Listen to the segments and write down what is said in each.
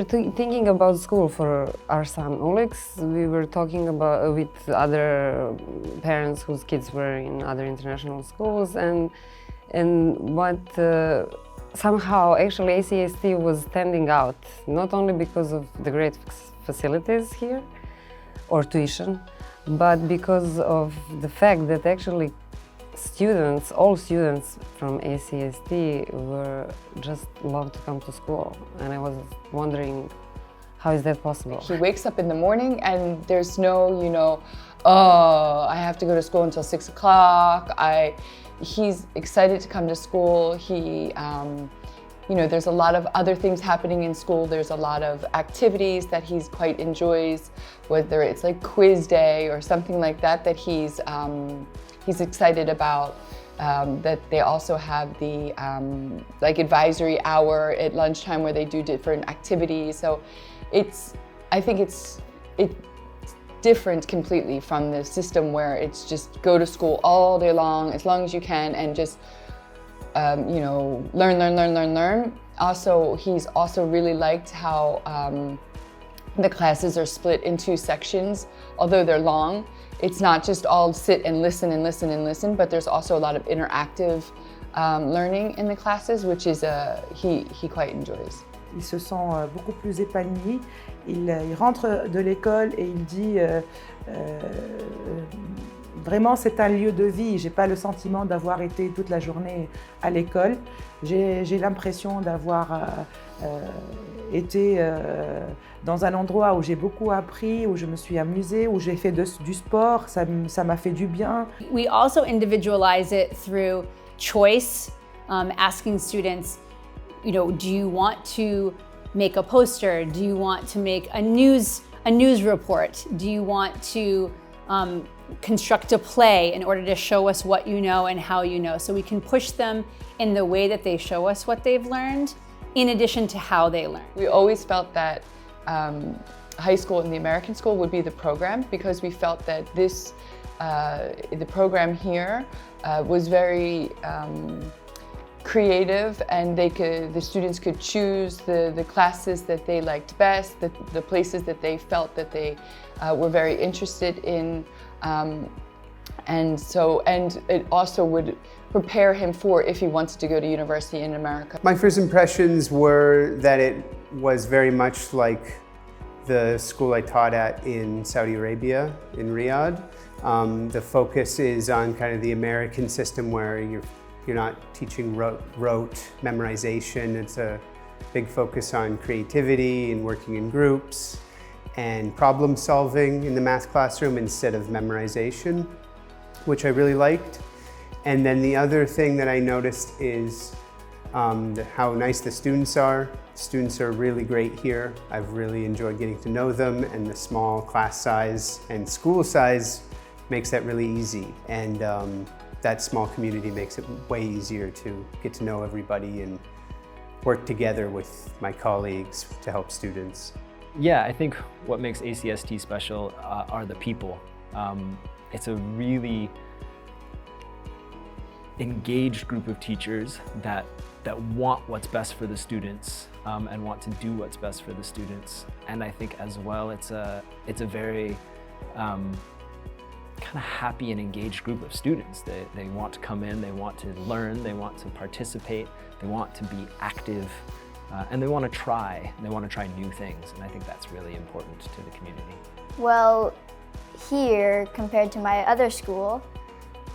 were thinking about school for our son Alex. We were talking about with other parents whose kids were in other international schools, and what somehow actually ACST was standing out, not only because of the great facilities here or tuition, but because of the fact that actually students, all students from ACST were just love to come to school, and I was wondering, how is that possible? He wakes up in the morning and there's no, oh, I have to go to school until 6 o'clock. He's excited to come to school. There's a lot of other things happening in school. There's a lot of activities that he's quite enjoys, whether it's like quiz day or something like that, that he's excited about. That they also have the like advisory hour at lunchtime where they do different activities. So I think it's different completely from the system where it's just go to school all day long as you can and just learn. Also, he's also really liked how the classes are split into sections, although they're long. It's not just all sit and listen, but there's also a lot of interactive learning in the classes, which is he quite enjoys. Il se sent beaucoup plus épanoui. Il rentre de l'école et il dit vraiment c'est un lieu de vie. J'ai pas le sentiment d'avoir été toute la journée à l'école. J'ai l'impression d'avoir été dans un endroit où j'ai beaucoup appris, où je me suis amusée, où j'ai fait du sport. Ça m'a fait du bien. We also individualize it through choice, asking students, do you want to make a poster? Do you want to make a news report? Do you want to construct a play in order to show us what you know and how you know? So we can push them in the way that they show us what they've learned, in addition to how they learn. We always felt that high school and the American school would be the program, because we felt that the program here was very creative, and the students could choose the classes that they liked best, the places that they felt that they were very interested in, and it also would prepare him for if he wanted to go to university in America. My first impressions were that it was very much like the school I taught at in Saudi Arabia, in Riyadh. The focus is on kind of the American system where you're not teaching rote memorization. It's a big focus on creativity and working in groups and problem solving in the math classroom instead of memorization, which I really liked. And then the other thing that I noticed is how nice the students are. Students are really great here. I've really enjoyed getting to know them, and the small class size and school size makes that really easy. And that small community makes it way easier to get to know everybody and work together with my colleagues to help students. Yeah, I think what makes ACST special are the people. It's a really engaged group of teachers that want what's best for the students and want to do what's best for the students. And I think as well, it's a very kind of happy and engaged group of students. They want to come in, they want to learn, they want to participate, they want to be active, and they want to try new things. And I think that's really important to the community. Well, here, compared to my other school,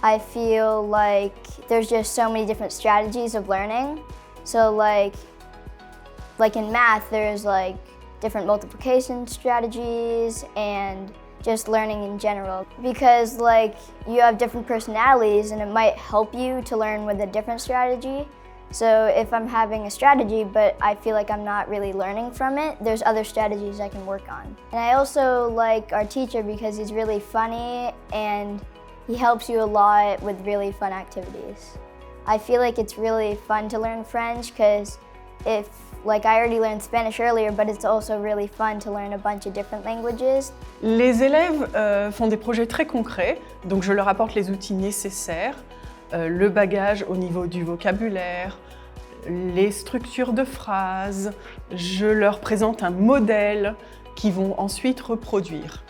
I feel like there's just so many different strategies of learning. So like in math, there's like different multiplication strategies and just learning in general. Because like you have different personalities and it might help you to learn with a different strategy. So if I'm having a strategy but I feel like I'm not really learning from it, there's other strategies I can work on. And I also like our teacher because he's really funny and he helps you a lot with really fun activities. I feel like it's really fun to learn French because I already learned Spanish earlier, but it's also really fun to learn a bunch of different languages. Les élèves font des projets très concrets, donc je leur apporte les outils nécessaires, le bagage au niveau du vocabulaire, les structures de phrases, je leur présente un modèle qu'ils vont ensuite reproduire.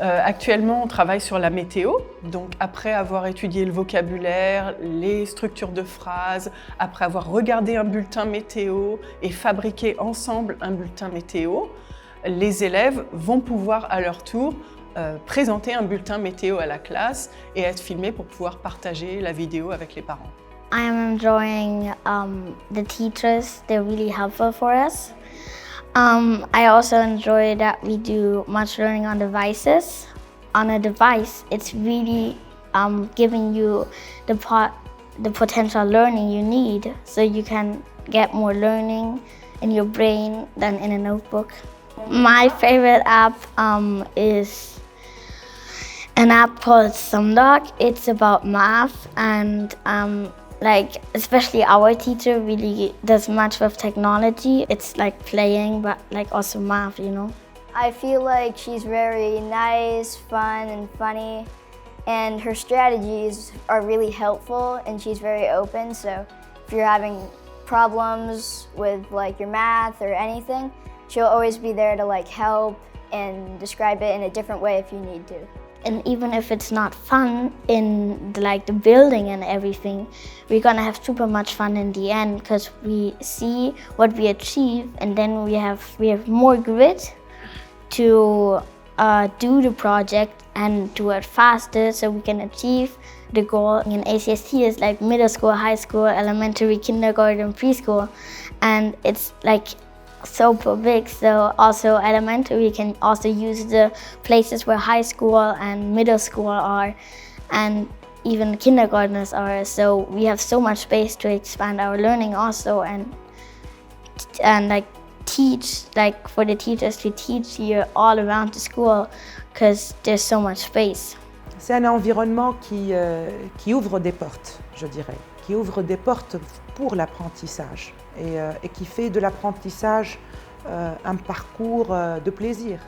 Actuellement, on travaille sur la météo, donc après avoir étudié le vocabulaire, les structures de phrases, après avoir regardé un bulletin météo et fabriqué ensemble un bulletin météo, les élèves vont pouvoir à leur tour présenter un bulletin météo à la classe et être filmés pour pouvoir partager la vidéo avec les parents. I am enjoying the teachers. They're really helpful for us. I also enjoy that we do much learning on devices. On a device, it's really giving you the potential learning you need, so you can get more learning in your brain than in a notebook. My favorite app is an app called SumDoc. It's about math, and like especially our teacher really does much with technology. It's like playing, but like also math, you know. I feel like she's very nice, fun, and funny, and her strategies are really helpful, and she's very open. So if you're having problems with like your math or anything, she'll always be there to like help and describe it in a different way if you need to. And even if it's not fun in the building and everything, we're gonna have super much fun in the end because we see what we achieve, and then we have more grit to do the project and do it faster so we can achieve the goal. In ACST is like middle school, high school, elementary, kindergarten, preschool, and it's like super big, so also elementary we can also use the places where high school and middle school are, and even kindergartners are, so we have so much space to expand our learning also, and like teach, like for the teachers to teach here all around the school because there's so much space. C'est un environnement qui ouvre des portes, je dirais, qui ouvre des portes pour l'apprentissage et qui fait de l'apprentissage un parcours de plaisir.